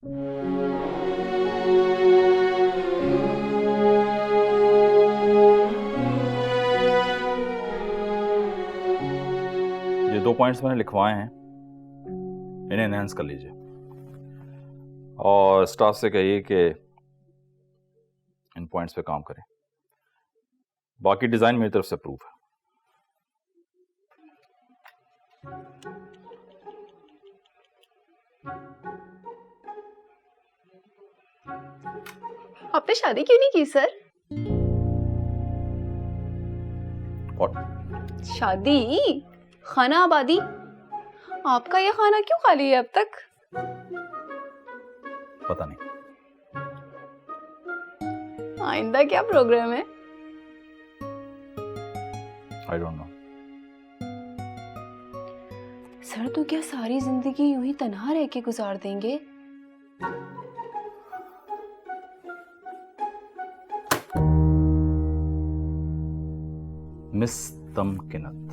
ये 2 पॉइंट्स मैंने लिखवाए हैं, इन्हें एनहांस कर लीजिए और स्टाफ से कहिए कि इन पॉइंट्स पे काम करें। बाकी डिजाइन मेरी तरफ से अप्रूव है। आपने शादी क्यों नहीं की सर? और शादी? खाना आबादी? आपका ये खाना क्यों खाली है अब तक? पता नहीं। आइंदा क्या प्रोग्राम है? I don't know. सर तो क्या सारी जिंदगी यूं ही तन्हा रह के गुजार देंगे? मिस तमकिनत,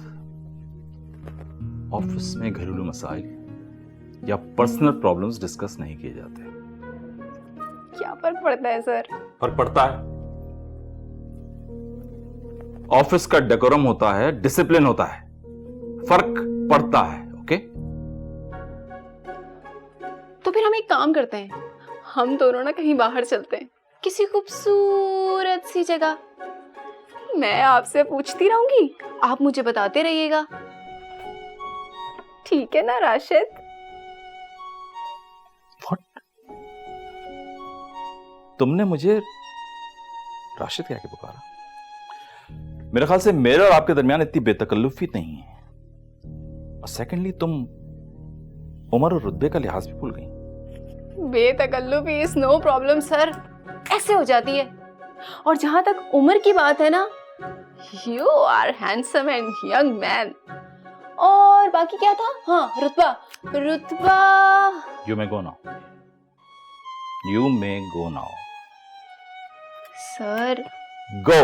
ऑफिस में घरेलू मसाइल या पर्सनल प्रॉब्लम्स डिस्कस नहीं किए जाते। क्या फर्क पड़ता है सर? फर्क पड़ता है। ऑफिस का डेकोरम होता है, डिसिप्लिन होता है, फर्क पड़ता है। ओके? तो फिर हम एक काम करते हैं, हम दोनों ना कहीं बाहर चलते हैं, किसी खूबसूरत सी जगह। मैं आपसे पूछती रहूंगी, आप मुझे बताते रहिएगा। ठीक है ना राशिद? तुमने मुझे राशिद कह के पुकारा? मेरे ख्याल से मेरे और आपके दरमियान इतनी बेतकल्लुफी नहीं है। और सेकेंडली, तुम उम्र और रुतबे का लिहाज भी भूल गई। बेतकल्लुफी इज नो प्रॉब्लम सर, ऐसे हो जाती है। और जहां तक उम्र की बात है ना, you are handsome and young man. और बाकी क्या था? हाँ, रुतबा। You may go now. You may go now. Sir go.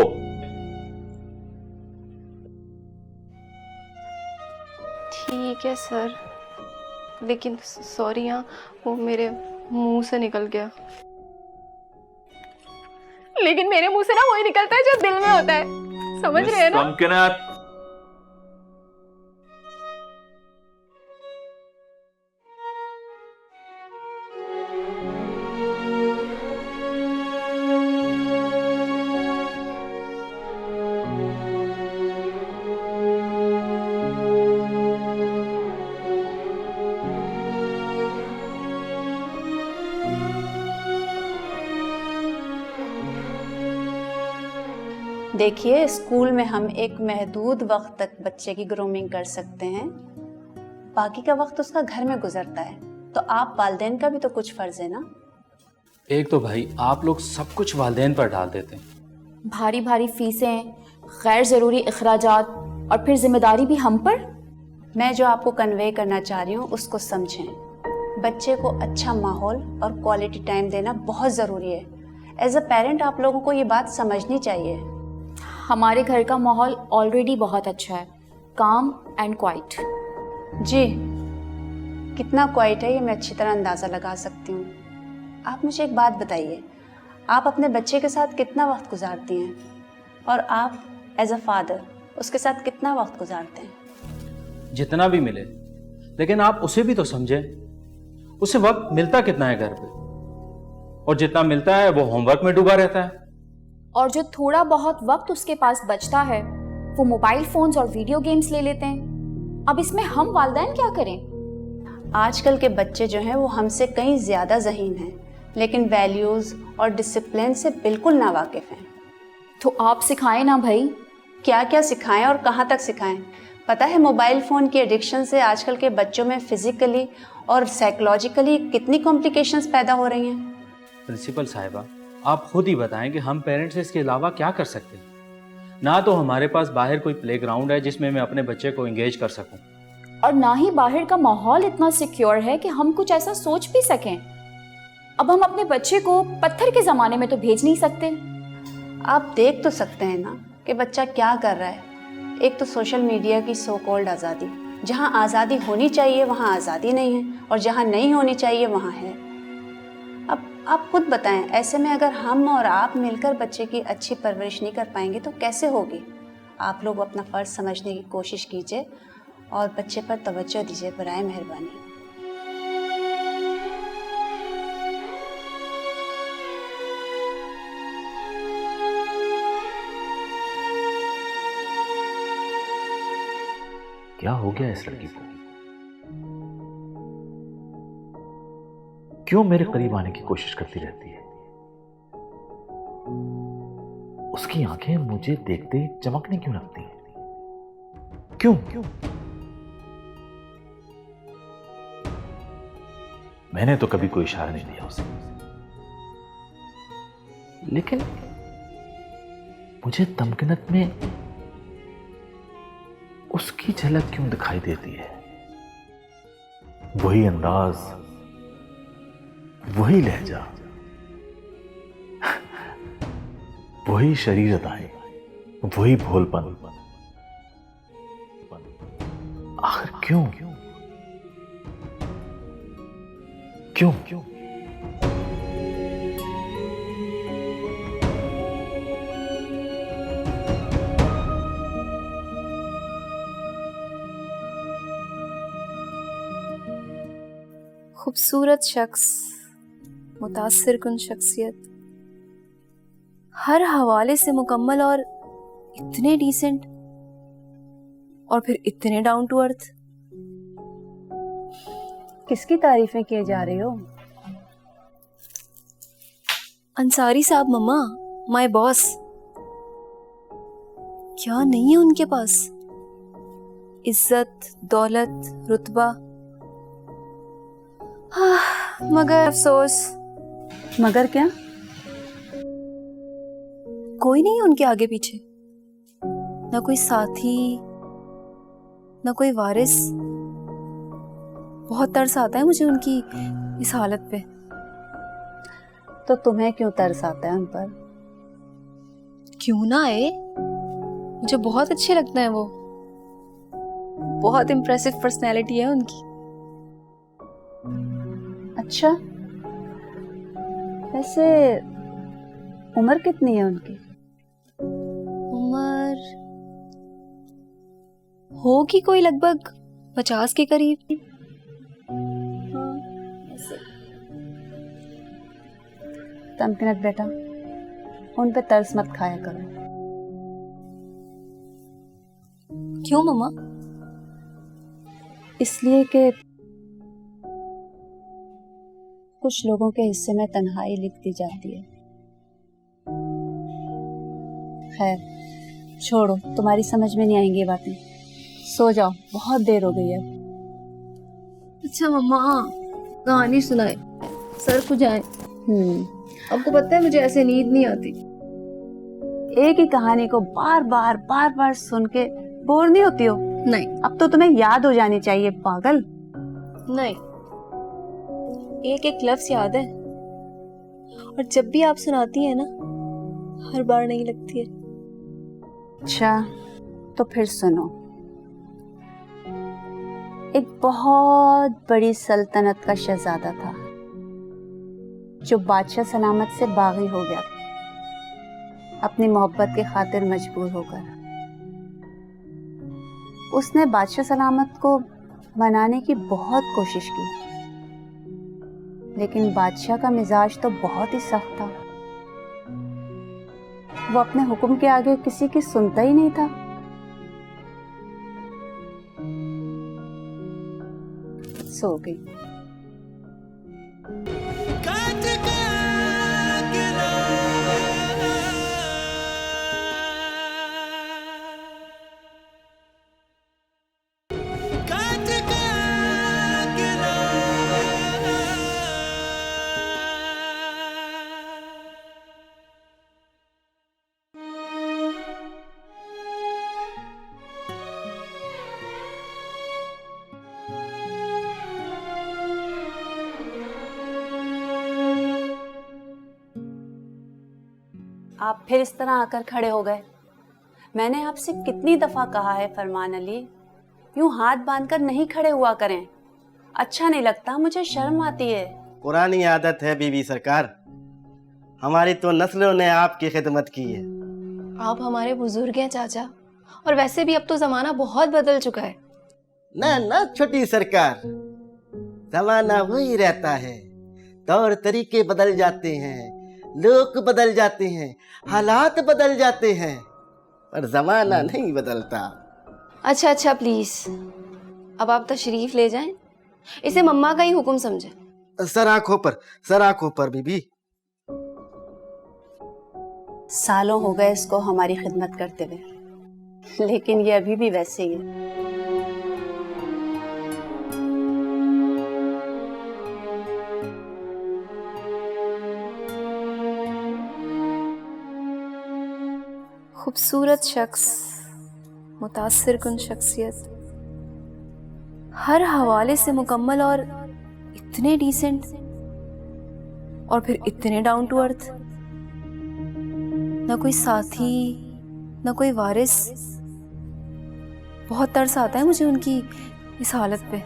ठीक है सर, लेकिन सॉरी, हाँ वो मेरे मुंह से निकल गया। लेकिन मेरे मुंह से ना वही निकलता है जो दिल में होता है, समझ रहे हैं ना? तमकिनत, देखिए, स्कूल में हम एक महदूद वक्त तक बच्चे की ग्रूमिंग कर सकते हैं, बाकी का वक्त उसका घर में गुजरता है। तो आप वालिदैन का भी तो कुछ फर्ज है ना। एक तो भाई आप लोग सब कुछ वालिदैन पर डाल देते हैं, भारी भारी फीसें, गैर ज़रूरी अखराजात और फिर जिम्मेदारी भी हम पर। मैं जो आपको कन्वे करना चाह रही हूँ उसको समझें। बच्चे को अच्छा माहौल और क्वालिटी टाइम देना बहुत ज़रूरी है। एज अ पेरेंट आप लोगों को ये बात समझनी चाहिए। हमारे घर का माहौल ऑलरेडी बहुत अच्छा है, काम एंड क्वाइट। जी, कितना क्वाइट है ये मैं अच्छी तरह अंदाज़ा लगा सकती हूँ। आप मुझे एक बात बताइए, आप अपने बच्चे के साथ कितना वक्त गुजारती हैं और आप एज अ फादर उसके साथ कितना वक्त गुजारते हैं? जितना भी मिले, लेकिन आप उसे भी तो समझें। उसे वक्त मिलता कितना है घर पे, और जितना मिलता है वो होमवर्क में डूबा रहता है। और जो थोड़ा बहुत वक्त उसके पास बचता है वो मोबाइल फोन्स और वीडियो गेम्स ले लेते हैं। अब इसमें हम वालिदैन क्या करें? आजकल के बच्चे जो हैं वो हमसे कहीं ज़्यादा ज़हीन हैं, लेकिन वैल्यूज़ और डिसिप्लिन से बिल्कुल नावाकिफ़ हैं। तो आप सिखाएं ना भाई। क्या क्या सिखाएं और कहाँ तक सिखाएं? पता है मोबाइल फ़ोन की एडिक्शन से आजकल के बच्चों में फिज़िकली और साइकोलॉजिकली कितनी कॉम्प्लिकेशंस पैदा हो रही हैं। प्रिंसिपल साहिबा, आप खुद ही बताएं कि हम पेरेंट्स इसके अलावा क्या कर सकते हैं। ना तो हमारे पास बाहर कोई प्लेग्राउंड है जिसमें मैं अपने बच्चे को एंगेज कर सकूं, और ना ही बाहर का माहौल इतना सिक्योर है कि हम कुछ ऐसा सोच भी सकें। अब हम अपने बच्चे को पत्थर के ज़माने में तो भेज नहीं सकते। आप देख तो सकते हैं ना कि बच्चा क्या कर रहा है। एक तो सोशल मीडिया की सो कॉल्ड आज़ादी, जहाँ आज़ादी होनी चाहिए वहाँ आज़ादी नहीं है, और जहाँ नहीं होनी चाहिए वहाँ है। अब आप खुद बताएं, ऐसे में अगर हम और आप मिलकर बच्चे की अच्छी परवरिश नहीं कर पाएंगे तो कैसे होगी? आप लोग अपना फ़र्ज समझने की कोशिश कीजिए और बच्चे पर तवज्जो दीजिए, बराए मेहरबानी। क्या हो गया इस लड़की को? क्यों मेरे करीब आने की कोशिश करती रहती है? उसकी आंखें मुझे देखते ही चमकने क्यों लगती हैं? क्यों? मैंने तो कभी कोई इशारा नहीं दिया उसे, लेकिन मुझे तमकीनत में उसकी झलक क्यों दिखाई देती है? वही अंदाज, वही लहजा, वही शरीर अदाएं, वही भोलपन। आखिर क्यों? खूबसूरत शख्स, मुतासिर कुन शख्सियत, हर हवाले से मुकम्मल और इतने डिसेंट, और फिर इतने डाउन टू अर्थ। किसकी तारीफें किए जा रही हो? अंसारी साहब मम्मा, माय बॉस। क्या नहीं है उनके पास? इज्जत, दौलत, रुतबा। मगर अफसोस, मगर क्या? कोई नहीं है उनके आगे पीछे, ना कोई साथी, ना कोई वारिस। बहुत तरस आता है मुझे उनकी इस हालत पे। तो तुम्हें क्यों तरस आता है उन पर? क्यों ना आए, मुझे बहुत अच्छे लगते हैं वो। बहुत इम्प्रेसिव पर्सनैलिटी है उनकी। अच्छा, वैसे उम्र कितनी है उनकी? उम्र होगी कोई लगभग 50 के करीब। तमकीनत बेटा, उन पे तरस मत खाया करो। क्यों मम्मा? इसलिए कि कुछ लोगों के हिस्से में तन्हाई लिख दी जाती है। खैर छोड़ो, तुम्हारी समझ में नहीं आएंगी ये बातें। सो जाओ, बहुत देर हो गई है। अच्छा मम्मा, कहानी सुनाए, सर खुजाए। आपको पता है मुझे ऐसे नींद नहीं आती। एक ही कहानी को बार बार सुन के बोर नहीं होती हो? नहीं अब तो तुम्हें याद हो जानी चाहिए, पागल। नहीं, एक एक लफ्ज याद है, और जब भी आप सुनाती है ना, हर बार नहीं लगती है। अच्छा तो फिर सुनो। एक बहुत बड़ी सल्तनत का शहजादा था जो बादशाह सलामत से बागी हो गया, अपनी मोहब्बत के खातिर मजबूर होकर। उसने बादशाह सलामत को मनाने की बहुत कोशिश की, लेकिन बादशाह का मिजाज तो बहुत ही सख्त था। वो अपने हुक्म के आगे किसी की सुनता ही नहीं था। सो गई। आप फिर इस तरह आकर खड़े हो गए। मैंने आपसे कितनी दफा कहा है फरमान अली, यूं हाथ बांधकर नहीं खड़े हुआ करें। अच्छा नहीं लगता, मुझे शर्म आती है। पुरानी आदत है बीबी सरकार, हमारी तो नस्लों ने आपकी खिदमत की है। आप हमारे बुजुर्ग हैं चाचा, और वैसे भी अब तो जमाना बहुत बदल चुका है। ना ना छोटी सरकार, जमाना वही रहता है, तौर तरीके बदल जाते हैं, लोग बदल जाते हैं, हालात बदल जाते हैं, पर जमाना नहीं बदलता। अच्छा अच्छा प्लीज, अब आप तशरीफ ले जाएं, इसे मम्मा का ही हुक्म समझे। सर आंखों पर बीबी। सालों हो गए इसको हमारी खिदमत करते हुए, लेकिन ये अभी भी वैसे ही है। खूबसूरत शख्स, मुतासिर कुन शख्सियत, हर हवाले से मुकम्मल और इतने डिसेंट, और फिर इतने डाउन टू अर्थ। ना कोई साथी, ना कोई वारिस। बहुत तरस आता है मुझे उनकी इस हालत पे।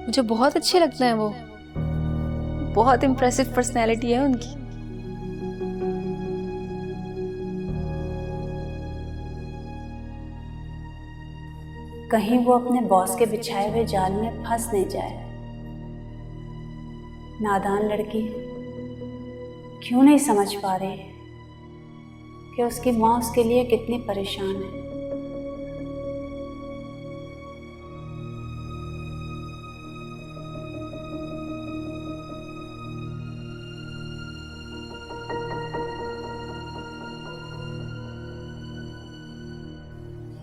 मुझे बहुत अच्छे लगते हैं वो, बहुत इम्प्रेसिव पर्सनैलिटी है उनकी। कहीं वो अपने बॉस के बिछाए हुए जाल में फंस नहीं जाए। नादान लड़की क्यों नहीं समझ पा रही कि उसकी माँ उसके लिए कितनी परेशान है।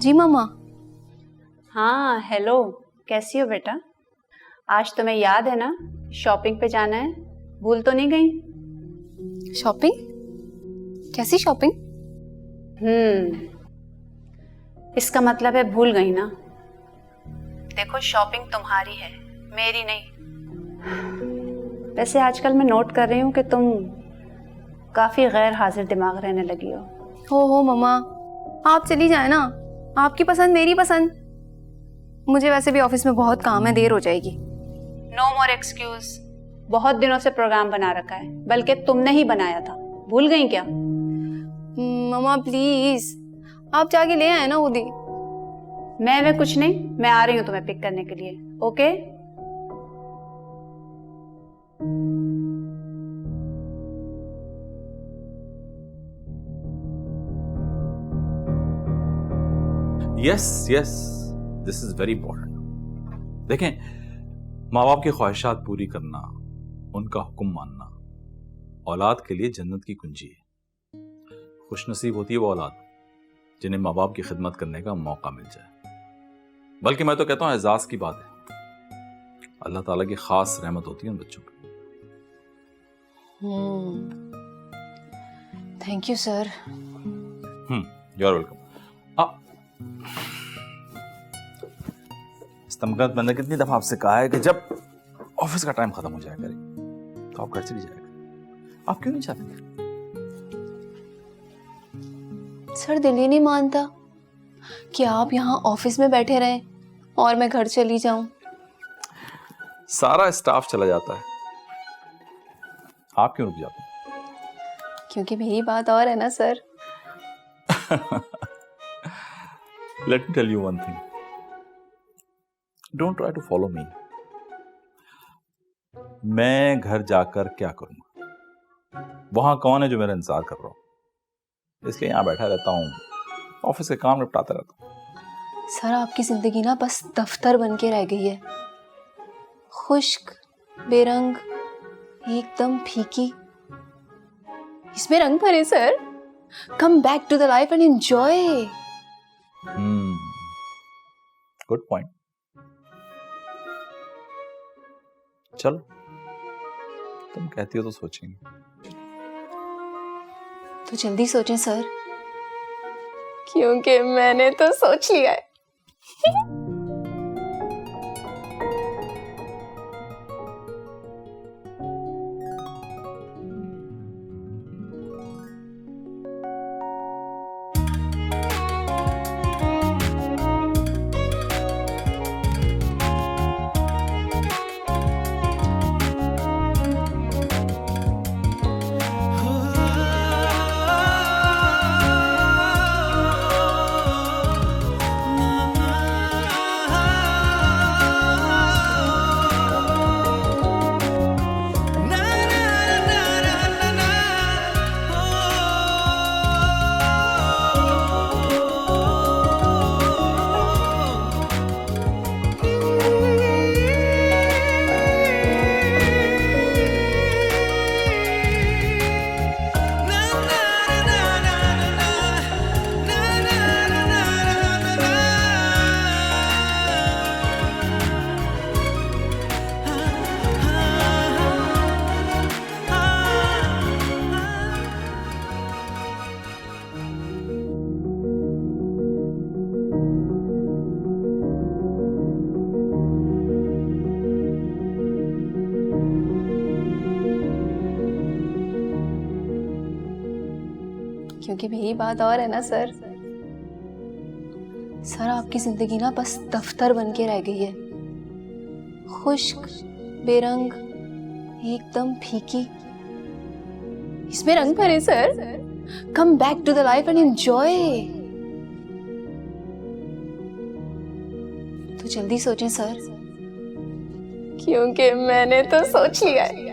जी मम्मा। हाँ हेलो, कैसी हो बेटा? आज तुम्हें याद है ना, शॉपिंग पे जाना है, भूल तो नहीं गई? शॉपिंग? कैसी शॉपिंग? इसका मतलब है भूल गई ना। देखो शॉपिंग तुम्हारी है, मेरी नहीं। वैसे आजकल मैं नोट कर रही हूँ कि तुम काफी गैर हाजिर दिमाग रहने लगी हो मम्मा, आप चली जाए ना, आपकी पसंद मेरी पसंद। मुझे वैसे भी ऑफिस में बहुत काम है, देर हो जाएगी। नो मोर एक्सक्यूज। बहुत दिनों से प्रोग्राम बना रखा है, बल्कि तुमने ही बनाया था, भूल गई क्या? मम्मा प्लीज, आप जाके ले आए ना उदी। मैं कुछ नहीं, मैं आ रही हूँ तुम्हें पिक करने के लिए। Okay? Yes yes, this is very important. देखें, माँ बाप की ख्वाहिशात पूरी करना, उनका हुक्म मानना औलाद के लिए जन्नत की कुंजी है। खुशनसीब होती है वो औलाद जिन्हें माँ बाप की खिदमत करने का मौका मिल जाए। बल्कि मैं तो कहता हूँ एजाज की बात है, अल्लाह ताला की खास रहमत होती है उन बच्चों पर। Thank you sir. You are welcome. तमगत मैंने कितनी दफा आपसे कहा है कि जब ऑफिस का टाइम खत्म हो जाया करे तो आप घर चली जाया करें। आप क्यों नहीं चाहते? सर दिल ही नहीं मानता कि आप यहाँ ऑफिस में बैठे रहें और मैं घर चली जाऊं। सारा स्टाफ चला जाता है, आप क्यों रुक जाते हैं? क्योंकि मेरी बात और है ना sir. Let me tell you one thing, don't try to follow me. मैं घर जाकर क्या करूंगा? वहां कौन है जो मेरा इंतजार कर रहा हो? इसलिए यहां बैठा रहता हूं, ऑफिस के काम निपटाता रहता हूं। सर आपकी जिंदगी ना बस दफ्तर बन के रह गई है, खुश्क, बेरंग, एकदम फीकी। इसमें रंग भरे sir. Come back to the life and enjoy. Good point. चलो, तुम कहती हो तो सोचेंगे। तो जल्दी सोचें सर, क्योंकि मैंने तो सोच लिया है। कि मेरी बात और है ना सर। सर आपकी जिंदगी ना बस दफ्तर बन के रह गई है, खुश्क, बेरंग, एकदम फीकी। इसमें रंग भरे sir. Come back to the life and enjoy. तो जल्दी सोचें सर, क्योंकि मैंने तो सोच लिया है।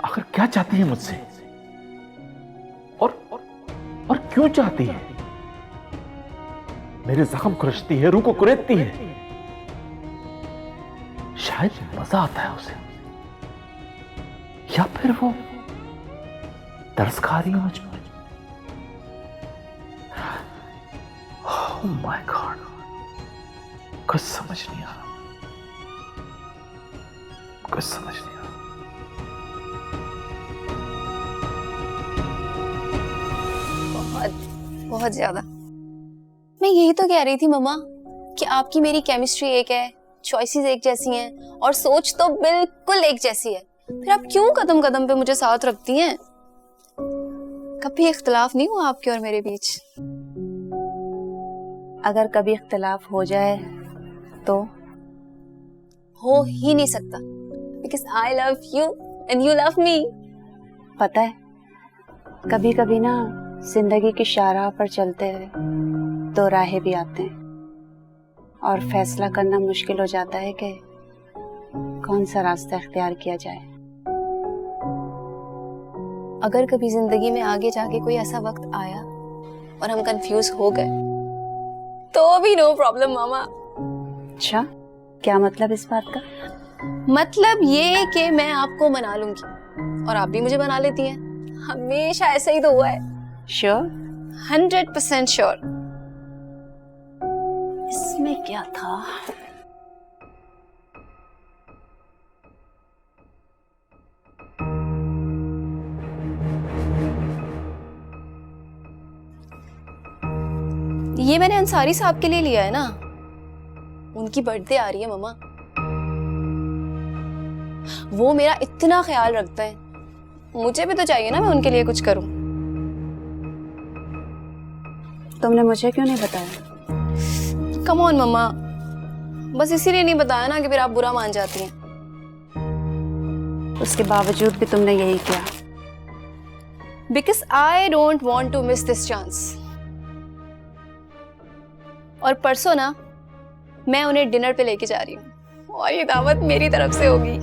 आखिर क्या चाहती है मुझसे और क्यों चाहती है? मेरे जख्म खुरचती है, रूह को कुरेदती है। शायद मजा आता है उसे, या फिर वो तरस खा रही है मुझ पर। ओह माय गॉड, कुछ समझ नहीं आ रहा, कुछ समझ नहीं आ रहा। बहुत ज्यादा। मैं यही तो कह रही थी मम्मा कि आपकी मेरी केमिस्ट्री एक है, चॉइसेस एक जैसी हैं और सोच तो बिल्कुल एक जैसी है। फिर आप क्यों कदम कदम पे मुझे साथ रखती हैं? कभी इख्तिलाफ नहीं हुआ आपके और मेरे बीच? अगर कभी इख्तिलाफ हो जाए तो हो ही नहीं सकता, because I love you and you love me. पता है, कभी कभी ना जिंदगी की शाहराह पर चलते हुए दो राहें भी आते हैं और फैसला करना मुश्किल हो जाता है कि कौन सा रास्ता इख्तियार किया जाए। अगर कभी जिंदगी में आगे जाके कोई ऐसा वक्त आया और हम कंफ्यूज हो गए तो भी नो प्रॉब्लम मामा। अच्छा, क्या मतलब इस बात का? मतलब ये कि मैं आपको मना लूंगी और आप भी मुझे मना लेती हैं। हमेशा ऐसा ही तो हुआ है। श्योर? 100% श्योर। इसमें क्या था? ये मैंने अंसारी साहब के लिए लिया है ना, उनकी बर्थडे आ रही है मम्मा। वो मेरा इतना ख्याल रखता है, मुझे भी तो चाहिए ना मैं उनके लिए कुछ करूं। तुमने मुझे क्यों नहीं बताया? कम ऑन मम्मा, बस इसीलिए नहीं बताया ना कि फिर आप बुरा मान जाती हैं। उसके बावजूद भी तुमने यही किया। Because I don't want to miss this chance. और परसों ना मैं उन्हें डिनर पे लेके जा रही हूँ और ये दावत मेरी तरफ से होगी।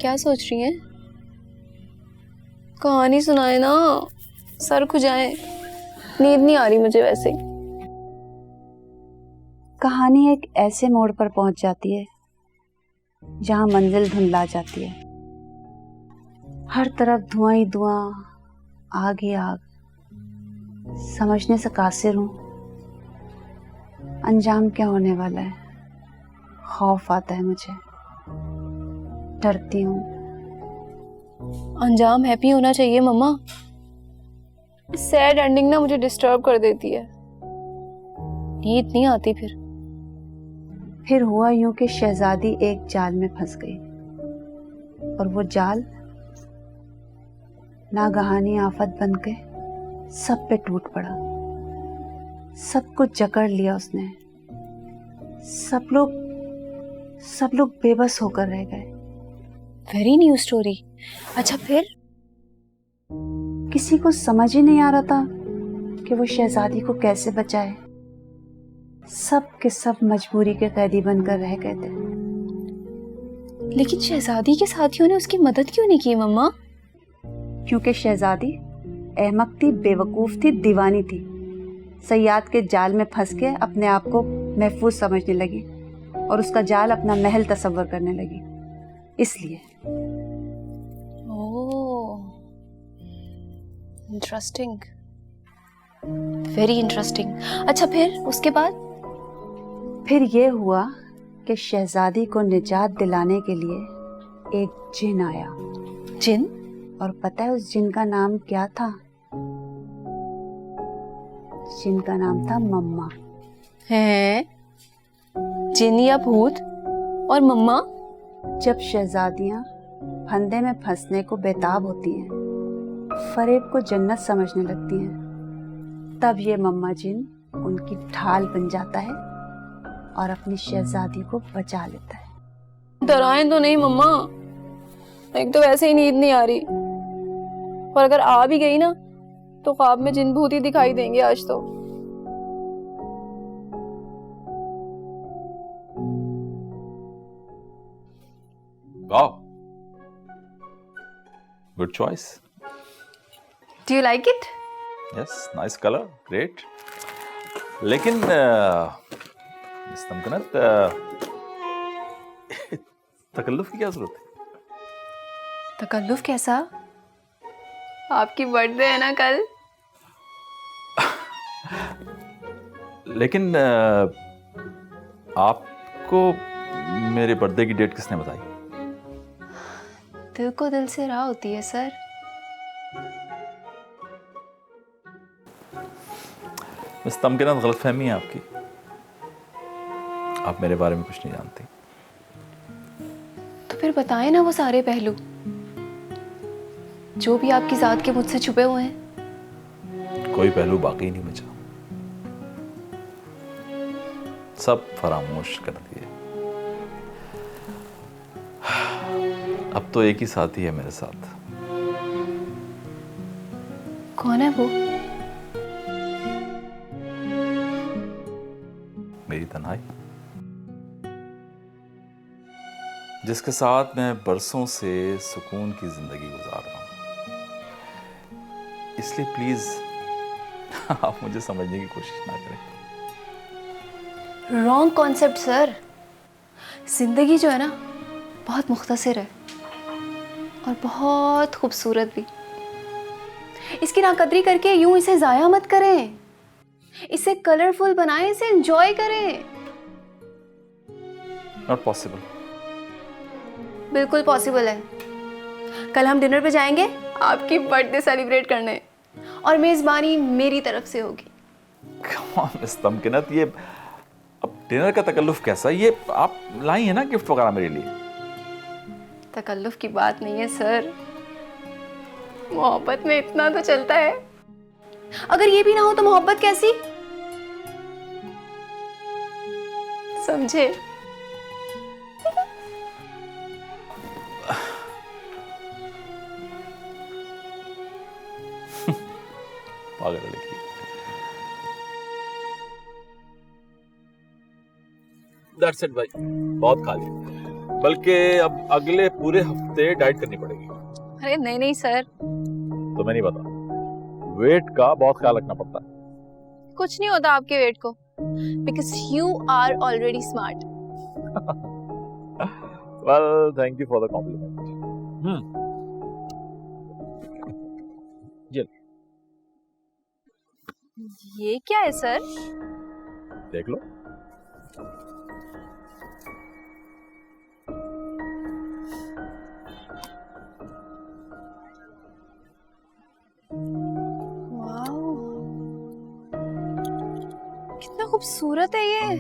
क्या सोच रही हैं? कहानी सुनाए ना, सर खुजाए। नींद नहीं आ रही मुझे वैसे ही। कहानी एक ऐसे मोड़ पर पहुंच जाती है जहां मंजिल धुंधला जाती है। हर तरफ धुआं ही धुआं, आग ही आग। समझने से कासिर हूं, अंजाम क्या होने वाला है। खौफ आता है मुझे, डरती हूँ। अंजाम हैप्पी होना चाहिए मम्मा। सैड एंडिंग ना मुझे डिस्टर्ब कर देती है, नींद नहीं आती। फिर हुआ यूं कि शहजादी एक जाल में फंस गई और वो जाल नागहानी आफत बन के सब पे टूट पड़ा। सब कुछ जकड़ लिया उसने। सब लोग बेबस होकर रह गए। Very new story. अच्छा फिर? किसी को समझ ही नहीं आ रहा था कि वो शहजादी को कैसे बचाए। सब के सब मजबूरी के कैदी बनकर रह गए थे। लेकिन शहजादी के साथियों ने उसकी मदद क्यों नहीं की मम्मा? क्योंकि शहजादी अहमक थी, बेवकूफ थी, दीवानी थी। सयाद के जाल में फंस के अपने आप को महफूज समझने लगी और उसका जाल अपना महल तस्वर करने लगी। इसलिए ओह, इंटरेस्टिंग, वेरी इंटरेस्टिंग। अच्छा, फिर उसके बाद? फिर ये हुआ कि शहजादी को निजात दिलाने के लिए एक जिन आया। जिन? और पता है उस जिन का नाम क्या था? जिन का नाम था मम्मा। है? जिन या भूत? और मम्मा? जब शहजादियां फंदे में फंसने को बेताब होती हैं, फरेब को जन्नत समझने लगती हैं, तब ये मम्मा जिन उनकी ढाल बन जाता है और अपनी शहजादी को बचा लेता है। डराएं तो नहीं मम्मा, एक तो वैसे ही नींद नहीं आ रही, और अगर आ भी गई ना तो ख्वाब में जिन भूत ही दिखाई देंगे आज तो। वाह, good choice. Do you like it? Yes, nice colour, great. लेकिन मिस तमकनत, तकल्लुफ की क्या जरूरत है? तकल्लुफ कैसा? आपकी बर्थडे है ना कल। लेकिन आपको मेरे बर्थडे की डेट किसने बताई? दिल को दिल से राह होती है सर। मिस तमकनत, गलतफहमी है आपकी। आप मेरे बारे में कुछ नहीं जानती। तो फिर बताएं ना वो सारे पहलू जो भी आपकी जात के मुझसे छुपे हुए हैं। कोई पहलू बाकी नहीं बचा, सब फरामोश कर दिए। अब तो एक ही साथी है मेरे साथ। कौन है वो? मेरी तन्हाई, जिसके साथ मैं बरसों से सुकून की जिंदगी गुजार रहा हूं। इसलिए प्लीज आप मुझे समझने की कोशिश ना करें। Wrong concept sir. जिंदगी जो है ना बहुत मुख्तसर है और बहुत खूबसूरत भी। इसकी नाकदरी करके यूं इसे जाया मत करें, इसे कलरफुल बनाएं, इसे एंजॉय करें। Not possible. बिल्कुल पॉसिबल है। कल हम डिनर पे जाएंगे आपकी बर्थडे सेलिब्रेट करने, और मेजबानी मेरी तरफ से होगी। कम ऑन मिस तमकिनत, ये अब डिनर का तकल्लुफ कैसा? ये आप लाई है ना गिफ्ट वगैरह मेरे लिए। तकल्लुफ की बात नहीं है सर, मोहब्बत में इतना तो चलता है। अगर ये भी ना हो तो मोहब्बत कैसी? समझे? पागल लड़की। That's it भाई, बहुत खा लिया। बल्कि अब अगले पूरे हफ्ते डाइट करनी पड़ेगी। अरे नहीं नहीं सर, तुम्हें नहीं पता, वेट का बहुत ख्याल रखना पड़ता है। कुछ नहीं होता आपके वेट को, because you are already smart. Well, thank you for the compliment. ये क्या है सर? देख लो। वाओ, कितना खूबसूरत है ये।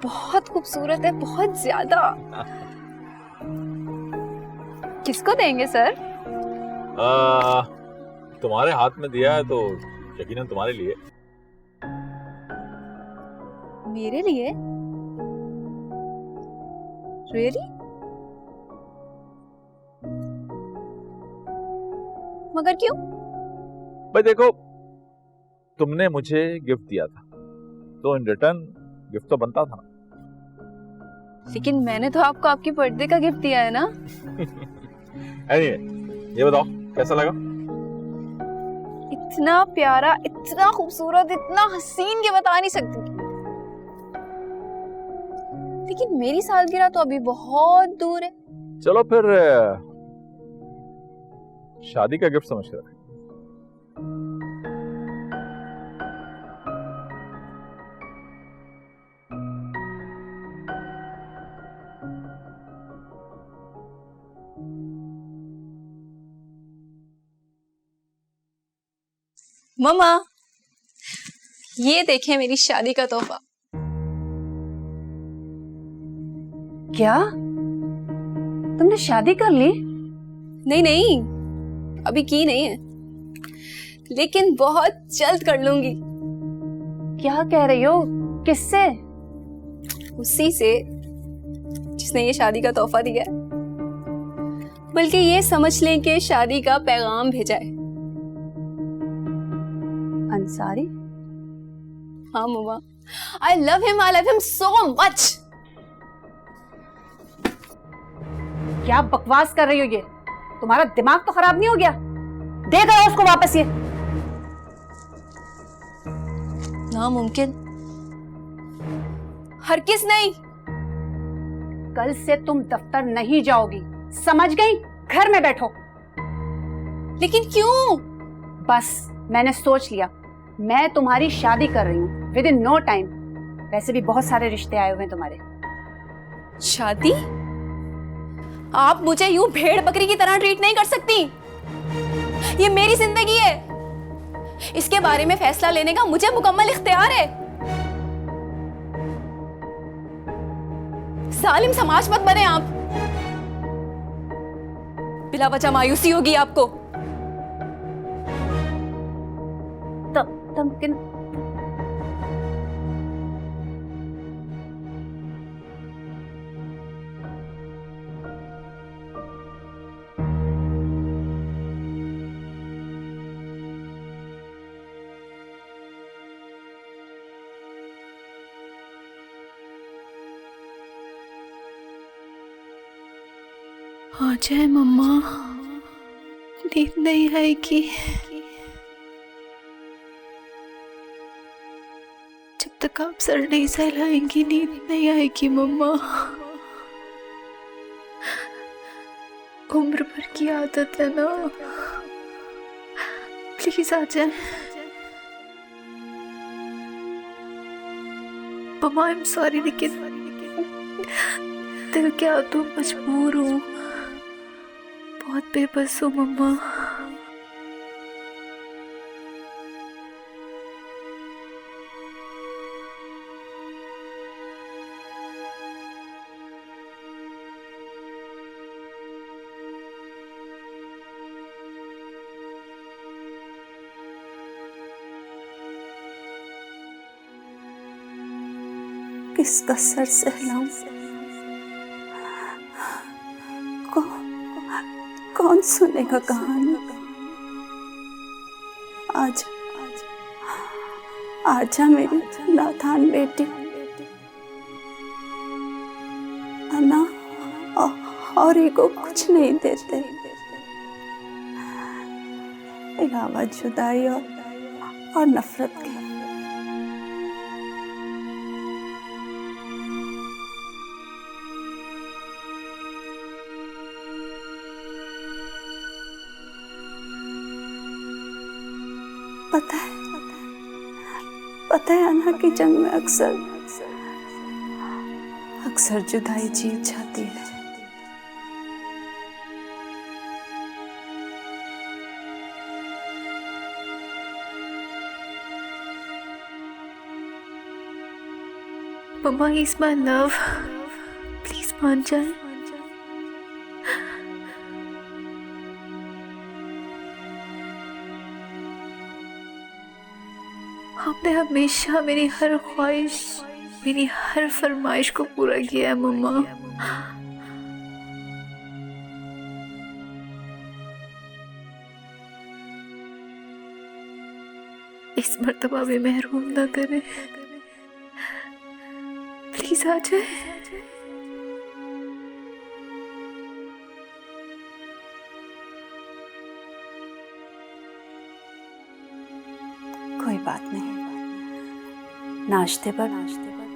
बहुत खूबसूरत है, बहुत ज्यादा। किसको देंगे सर? तुम्हारे हाथ में दिया है तो यकीनन तुम्हारे लिए। मेरे लिए? रियली? मगर क्यों? भाई देखो, तुमने मुझे गिफ्ट दिया था तो इन रिटर्न गिफ्ट तो बनता था। लेकिन मैंने तो आपको आपकी बर्थडे का गिफ्ट दिया है ना। Anyway, ये बताओ कैसा लगा? इतना प्यारा, इतना खूबसूरत, इतना हसीन कि बता नहीं सकती। लेकिन मेरी सालगिरह तो अभी बहुत दूर है। चलो फिर शादी का गिफ्ट समझ कर रखें। मम्मा, ये देखें मेरी शादी का तोहफा। क्या तुमने शादी कर ली? नहीं नहीं, अभी की नहीं है, लेकिन बहुत जल्द कर लूंगी। क्या कह रही हो? किससे? उसी से जिसने ये शादी का तोहफा दिया है। बल्कि ये समझ लें कि शादी का पैगाम भेजा है। अंसारी? हाँ मम्मा, I love him so much. क्या बकवास कर रही हो? ये तुम्हारा दिमाग तो खराब नहीं हो गया? दे दो उसको वापस ये। नामुमकिन, हरगिज़ नहीं। कल से तुम दफ्तर नहीं जाओगी, समझ गई? घर में बैठो। लेकिन क्यों? बस मैंने सोच लिया, मैं तुम्हारी शादी कर रही हूँ विद इन नो टाइम। वैसे भी बहुत सारे रिश्ते आए हुए हैं तुम्हारे। शादी? आप मुझे यूं भेड़ बकरी की तरह ट्रीट नहीं कर सकती। ये मेरी जिंदगी है, इसके बारे में फैसला लेने का मुझे मुकम्मल इख्तियार है। जालिम समाज मत बने आप। बिला वजह मायूसी होगी आपको। तुम किन आ जाए मम्मा, नींद नहीं आएगी। जब तक आप सर नहीं सहलाएंगी नींद नहीं आएगी मम्मा। उम्र भर की आदत है ना, प्लीज आ जाए मम्मा। आई एम सॉरी, लेकिन दिल क्या तो मजबूर हूँ, बहुत बेबस हूँ मम्मा। किसका सर सहलाऊं? कौन सुनेगा कहानी? आजा मेरी नादान बेटी। अन्ना और को कुछ नहीं देते अलावा जुदाई और नफरत के। पता है अन्ना की जंग में अक्सर जुदाई जीत जाती है। मम्मा, इज माय लव, प्लीज मान जाए। आपने हमेशा मेरी हर ख्वाहिश, मेरी हर फरमाइश को पूरा किया है मम्मा। इस मर्तबा भी महरूम ना करें, प्लीज आ जाए। कोई बात नहीं, नाश्ते पर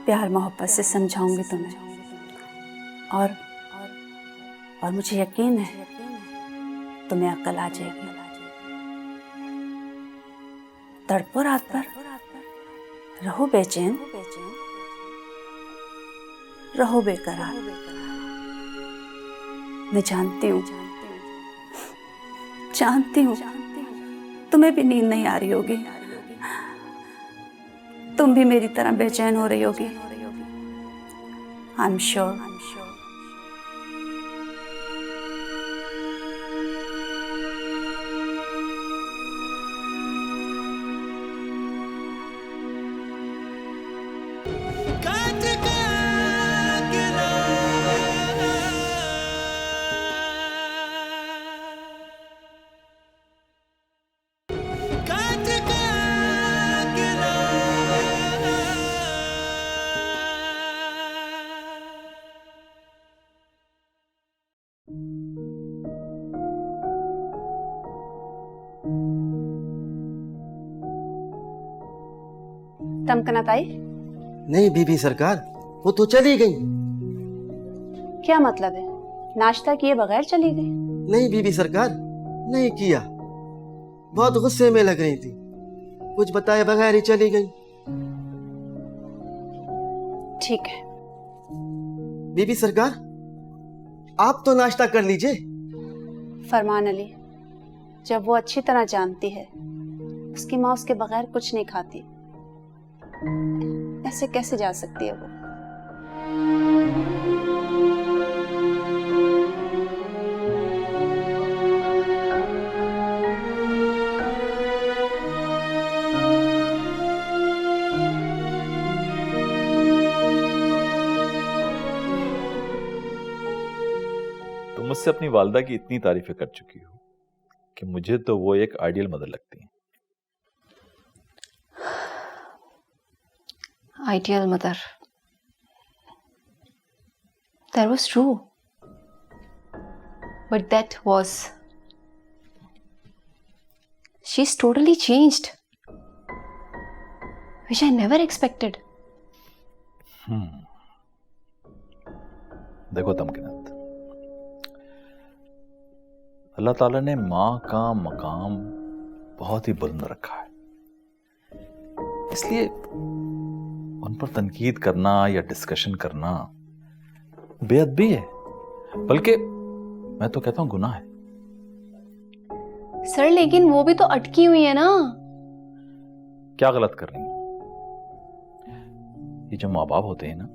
प्यार मोहब्बत से समझाऊंगी तुम्हें। और मुझे यकीन है तुम्हें अक्ल आ जाएगी। तड़पो रात भर, रहो बेचैन, रहो बेकरार। मैं जानती हूँ तुम्हें भी नींद नहीं आ रही होगी, तुम भी मेरी तरह बेचैन हो रही होगी। I am sure. तमकना ताई, नहीं बीबी सरकार, वो तो चली गई। क्या मतलब है? नाश्ता किए बगैर चली गई? नहीं बीबी सरकार, नहीं किया। बहुत गुस्से में लग रही थी, कुछ बताए बगैर ही चली गई। ठीक है। बीबी सरकार, आप तो नाश्ता कर लीजिए। फरमान अली, जब वो अच्छी तरह जानती है उसकी माँ उसके बगैर कुछ नहीं खाती, ऐसे कैसे जा सकती है वो? तुम मुझसे अपनी वालदा की इतनी तारीफें कर चुकी हो कि मुझे तो वो एक आइडियल मदर लगती है। Ideal mother. That was true. But that was. She's totally changed. Which I never expected. देखो तमकिनत, अल्लाह ताला ने माँ का मकाम बहुत ही बुलंद रखा है, इसलिए उन पर तनकीद करना या डिस्कशन करना बेअदबी है, बल्कि मैं तो कहता हूं गुनाह है। सर लेकिन वो भी तो अटकी हुई है ना। क्या गलत कर रही है? ये जो माँ बाप होते हैं ना,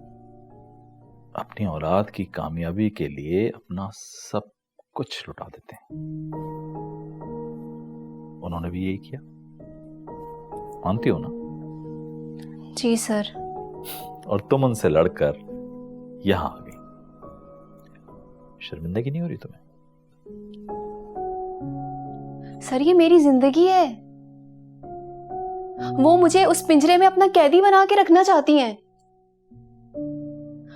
अपनी औलाद की कामयाबी के लिए अपना सब कुछ लुटा देते हैं। उन्होंने भी यही किया, मानती हो ना? जी सर। और तुम उनसे लड़कर यहां आ गई। शर्मिंदगी नहीं हो रही तुम्हें? सर ये मेरी जिंदगी है, वो मुझे उस पिंजरे में अपना कैदी बना के रखना चाहती हैं।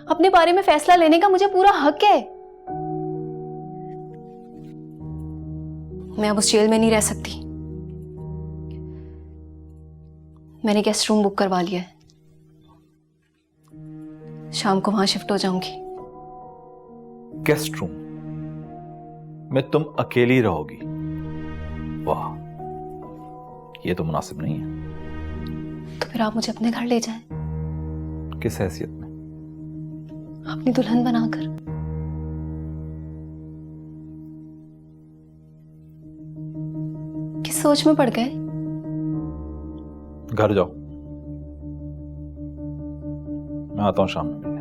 अपने बारे में फैसला लेने का मुझे पूरा हक है। मैं अब उस जेल में नहीं रह सकती। मैंने गेस्ट रूम बुक करवा लिया है, शाम को वहां शिफ्ट हो जाऊंगी। गेस्ट रूम में तुम अकेली रहोगी? वाह, ये तो मुनासिब नहीं है। तो फिर आप मुझे अपने घर ले जाएं। किस हैसियत में? अपनी दुल्हन बनाकर। किस सोच में पड़ गए? घर जाओ, मैं आता हूं शाम में मिलने।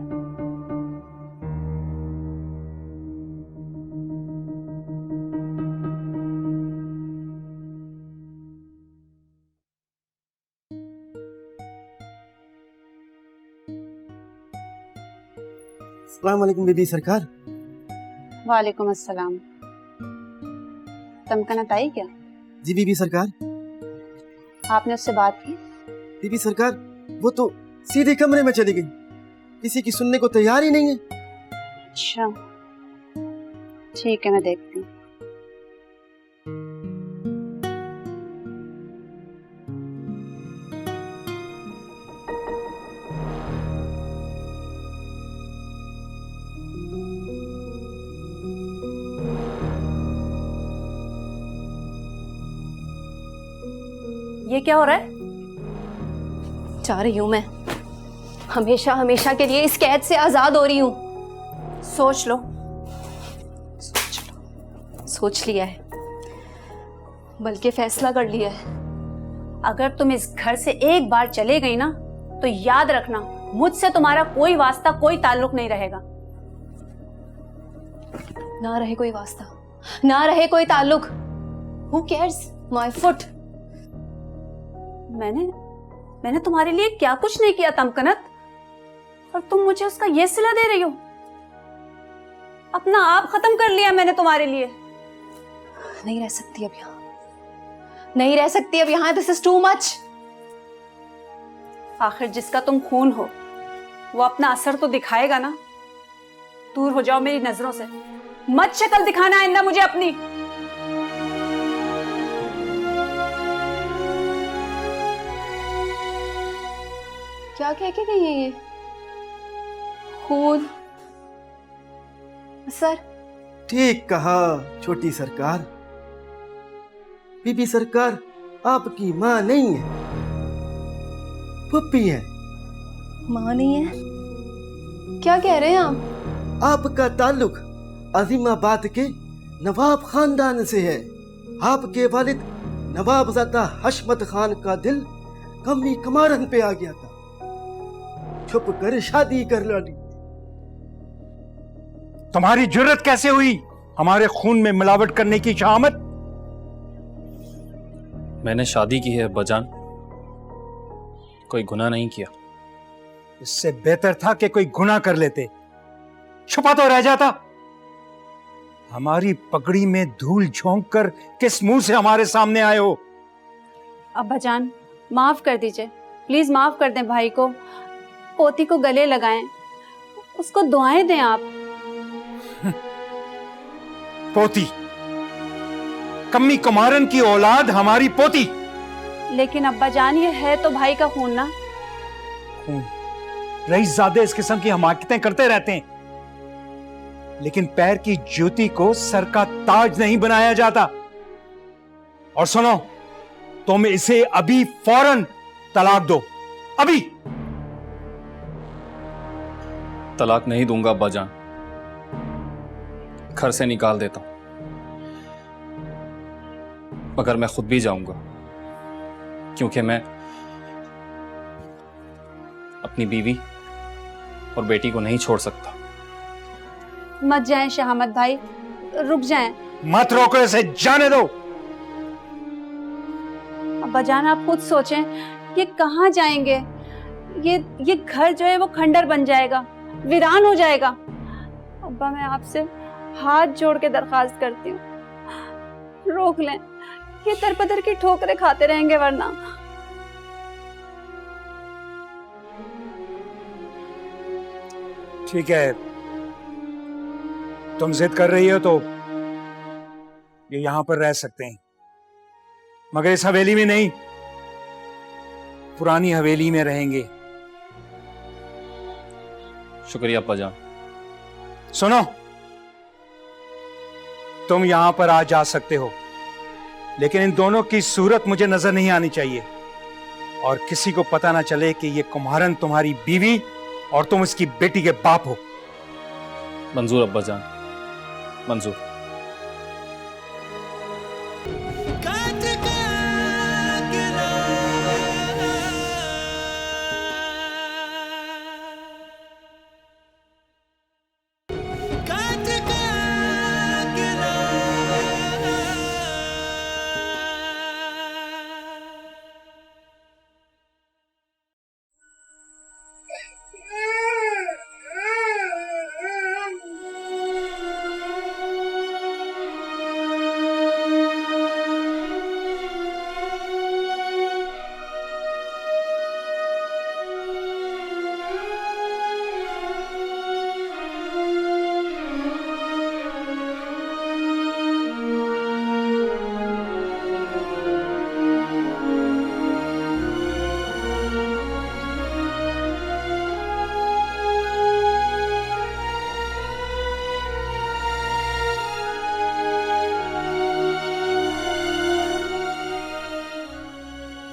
अस्सलाम वालेकुम बीबी सरकार। वालेकुम अस्सलाम। तमकना ताई क्या? जी बीबी सरकार। आपने उससे बात की? बीबी सरकार, वो तो सीधे कमरे में चली गई, किसी की सुनने को तैयार ही नहीं है। अच्छा ठीक है, मैं देखती हूँ। ये क्या हो रहा है? जा रही हूं मैं, हमेशा हमेशा के लिए इस कैद से आजाद हो रही हूं। सोच लो। सोच लिया है, बल्कि फैसला कर लिया है। अगर तुम इस घर से एक बार चले गई ना, तो याद रखना, मुझसे तुम्हारा कोई वास्ता, कोई ताल्लुक नहीं रहेगा। ना रहे कोई वास्ता, ना रहे कोई ताल्लुक, Who cares? My foot. मैंने तुम्हारे लिए क्या कुछ नहीं किया तमकनत, और तुम मुझे उसका ये सिला दे रही हो। अपना आप खत्म कर लिया मैंने तुम्हारे लिए। नहीं रह सकती अब यहाँ, नहीं रह सकती अब यहाँ। This is too much. आखिर जिसका तुम खून हो वो अपना असर तो दिखाएगा ना। दूर हो जाओ मेरी नजरों से, मत शक्ल दिखाना आइंदा मुझे अपनी। क्या कह के गई है ये? खून, सर। ठीक कहा छोटी सरकार। बीबी सरकार आपकी माँ नहीं है, पुप्पी है। माँ नहीं है? क्या कह रहे हैं आप? आपका ताल्लुक अजीमाबाद के नवाब खानदान से है। आपके वालिद नवाबजादा हशमत खान का दिल कमी कमारन पे आ गया था, छुप कर शादी कर ली। तुम्हारी जुर्रत कैसे हुई हमारे खून में मिलावट करने की शामत? मैंने शादी की है अब्बाजान, कोई गुनाह नहीं किया। इससे बेहतर था कि कोई गुनाह कर लेते, छुपा तो रह जाता। हमारी पगड़ी में धूल झोंक कर किस मुंह से हमारे सामने आए हो? अब्बाजान माफ कर दीजिए, प्लीज माफ कर दें भाई को, पोती को गले लगाएं, उसको दुआएं दें आप। पोती? कम्मी कुमारन की औलाद हमारी पोती? लेकिन अब्बाजान ये है तो भाई का खून ना। खून? रईसजादे इस किस्म की हमाकतें करते रहते हैं, लेकिन पैर की जूती को सर का ताज नहीं बनाया जाता। और सुनो, तुम इसे अभी फौरन तलाक दो, अभी। तलाक नहीं दूंगा अब्बाजान, घर से निकाल देता हूं, मगर मैं खुद भी जाऊंगा, क्योंकि मैं अपनी बीवी और बेटी को नहीं छोड़ सकता। मत जाएं शहामत भाई, रुक जाएं। मत रोको इसे, जाने दो। अब्बाजान आप खुद सोचें, ये कहाँ जाएंगे? ये घर जो है वो खंडर बन जाएगा, वीरान हो जाएगा। अब्बा मैं आपसे हाथ जोड़ के दरखास्त करती हूँ, रोक लें, ये दरपदर की ठोकरें खाते रहेंगे वरना। ठीक है, तुम जिद कर रही हो तो ये यहां पर रह सकते हैं, मगर इस हवेली में नहीं, पुरानी हवेली में रहेंगे। शुक्रिया अब्बाजान। सुनो, तुम यहां पर आ जा सकते हो, लेकिन इन दोनों की सूरत मुझे नजर नहीं आनी चाहिए, और किसी को पता ना चले कि ये कुम्हारन तुम्हारी बीवी और तुम इसकी बेटी के बाप हो। मंजूर अब्बाजान, मंजूर।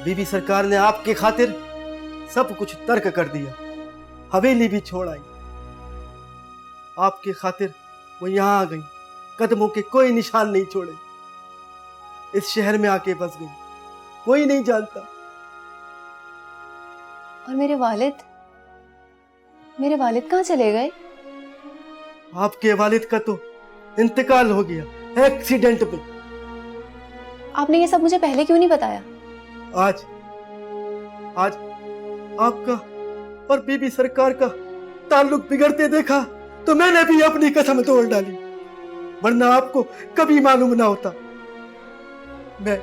बीबी सरकार ने आपके खातिर सब कुछ तर्क कर दिया, हवेली भी छोड़ आई। आपके खातिर वो यहाँ आ गई, कदमों के कोई निशान नहीं छोड़े। इस शहर में आके बस गई, कोई नहीं जानता। और मेरे वालिद कहाँ चले गए? आपके वालिद का तो इंतकाल हो गया एक्सीडेंट में। आपने ये सब मुझे पहले क्यों नहीं बताया? आज आपका और बीबी सरकार का ताल्लुक बिगड़ते देखा तो मैंने भी अपनी कसम तोड़ डाली, वरना आपको कभी मालूम ना होता। मैं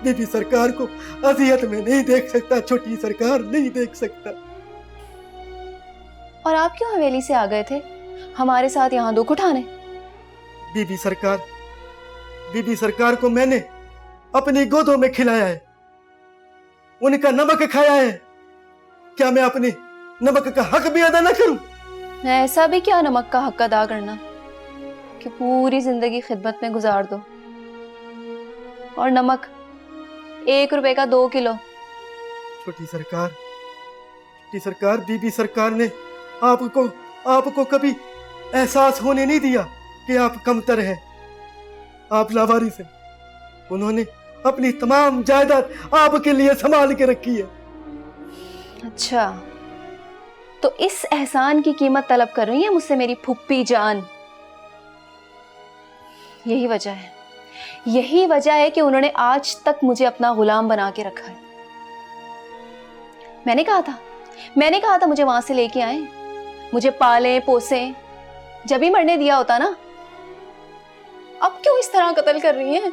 बीबी सरकार को अजियत में नहीं देख सकता, छोटी सरकार नहीं देख सकता। और आप क्यों हवेली से आ गए थे हमारे साथ यहाँ दुख उठाने? बीबी सरकार को मैंने अपनी गोदों में खिलाया है, उनका नमक खाया है। क्या मैं अपने नमक का हक भी अदा न करूं? ऐसा भी क्या नमक का हक अदा करना कि पूरी जिंदगी खिदमत में गुजार दो। और नमक 1 रुपए का 2 किलो। छोटी सरकार, बीबी सरकार ने आपको कभी एहसास होने नहीं दिया कि आप कमतर हैं, आप लावारिस हैं। उन्होंने अपनी तमाम जायदाद आपके लिए संभाल के रखी है। अच्छा, तो इस एहसान की कीमत तलब कर रही है मुझसे मेरी फुप्पी जान। यही वजह है कि उन्होंने आज तक मुझे अपना गुलाम बना के रखा है। मैंने कहा था मुझे वहां से लेके आए, मुझे पालें पोसें, जब ही मरने दिया होता ना। अब क्यों इस तरह कत्ल कर रही हैं?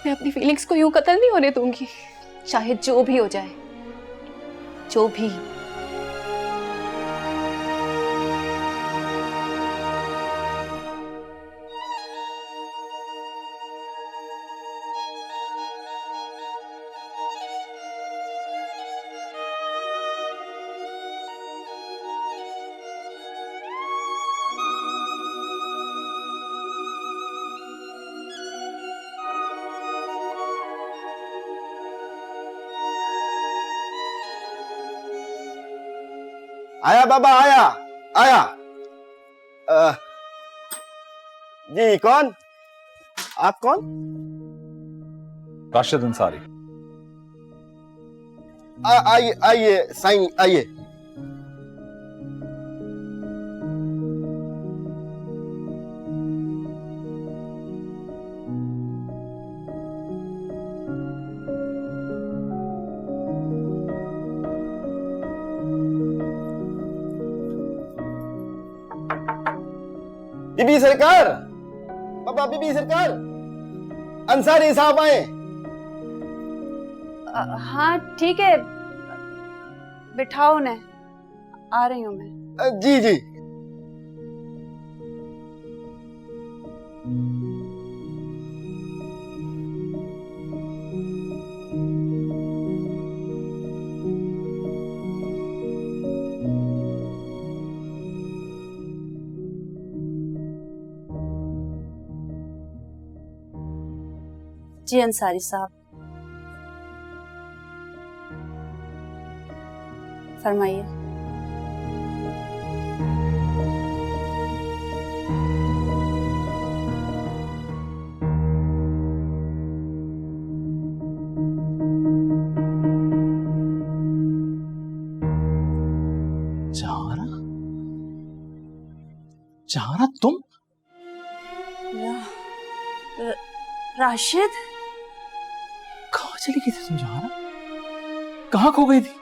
मैं अपनी फीलिंग्स को यूं कत्ल नहीं होने दूंगी, चाहे जो भी हो जाए, जो भी। आया बाबा, आया। जी कौन? आप कौन? राशिद अंसारी। आइए साईं, आइए। बीबी सरकार, बाबा बीबी सरकार, अंसारी साहब आए। हाँ ठीक है, बिठाओ उन्हें, आ रही हूं मैं। जी जी। जी अंसारी साहब, फरमाइए। जहारा तुम? राशिद, कहाँ चली गई थी तुम जहारा? कहाँ खो गई थी?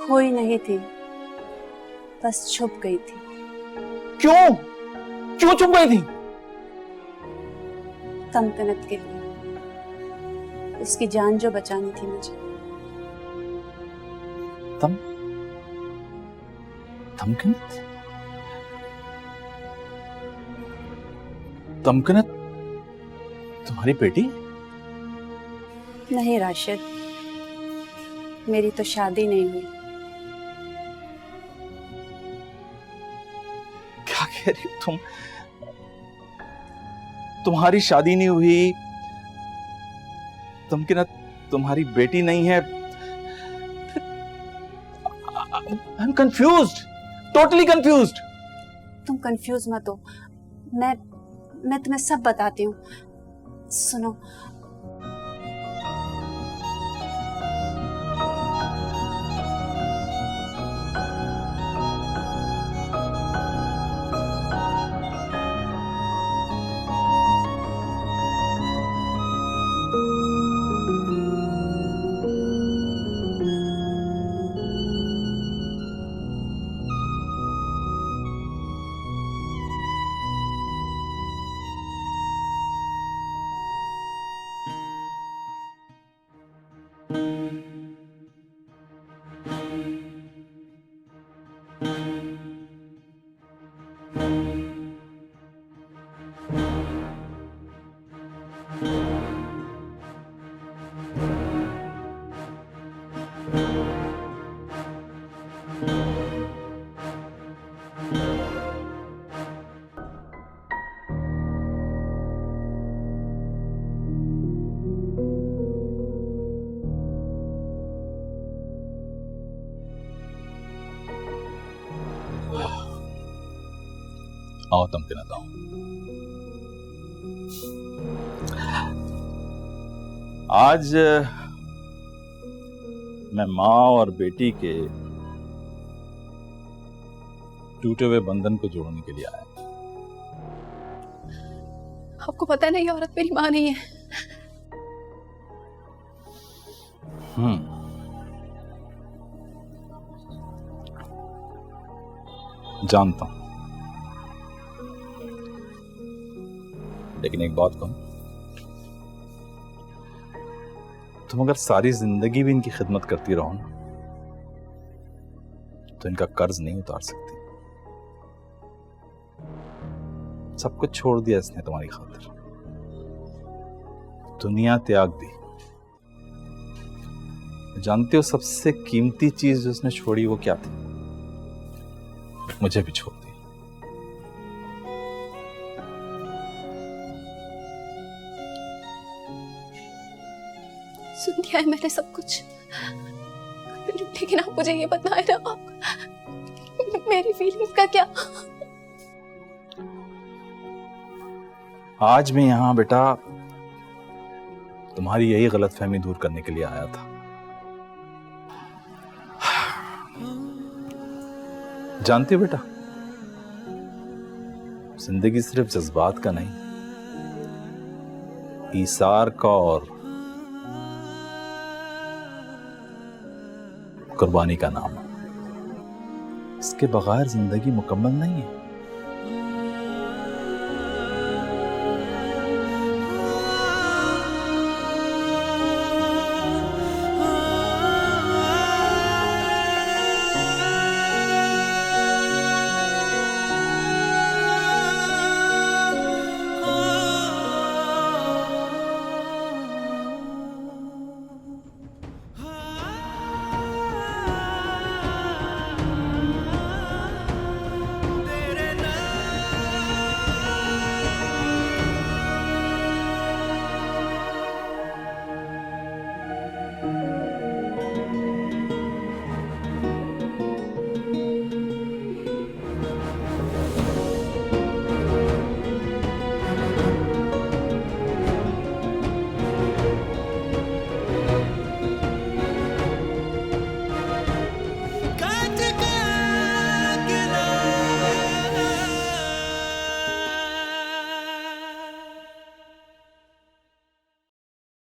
खोई नहीं थी, बस छुप गई थी। क्यों छुप गई थी? तमकनत के लिए, उसकी जान जो बचानी थी मुझे। तमकनत तुम्हारी बेटी? नहीं राशिद, मेरी तो शादी नहीं हुई। क्या कह रही हो तुम? तुम्हारी शादी नहीं हुई तुमकिना तुम्हारी बेटी नहीं है। I am confused, totally confused. तुम कंफ्यूज मत हो, मैं तुम्हें सब बताती हूँ। सुनो, आओ तुमकिना आओ। आज मैं माँ और बेटी के टूटे हुए बंधन को जोड़ने के लिए आया। आपको पता है ना, ये औरत मेरी माँ नहीं है। जानता हूं, लेकिन एक बात कहूं, तुम अगर सारी जिंदगी भी इनकी खिदमत करती रहो ना, तो इनका कर्ज नहीं उतार सकती। सब कुछ छोड़ दिया इसने तुम्हारी खातिर, दुनिया त्याग दी। जानते हो सबसे कीमती चीज जो उसने छोड़ी वो क्या थी? मुझे भी छोड़ दी। सुन लिया है मैंने सब कुछ, लेकिन आप मुझे ये बताए ना, मेरी फीलिंग्स का क्या? आज मैं यहां बेटा तुम्हारी यही गलतफहमी दूर करने के लिए आया था। जानती हो बेटा, जिंदगी सिर्फ जज्बात का नहीं, ईसार का और कुर्बानी का नाम है। इसके बगैर जिंदगी मुकम्मल नहीं है।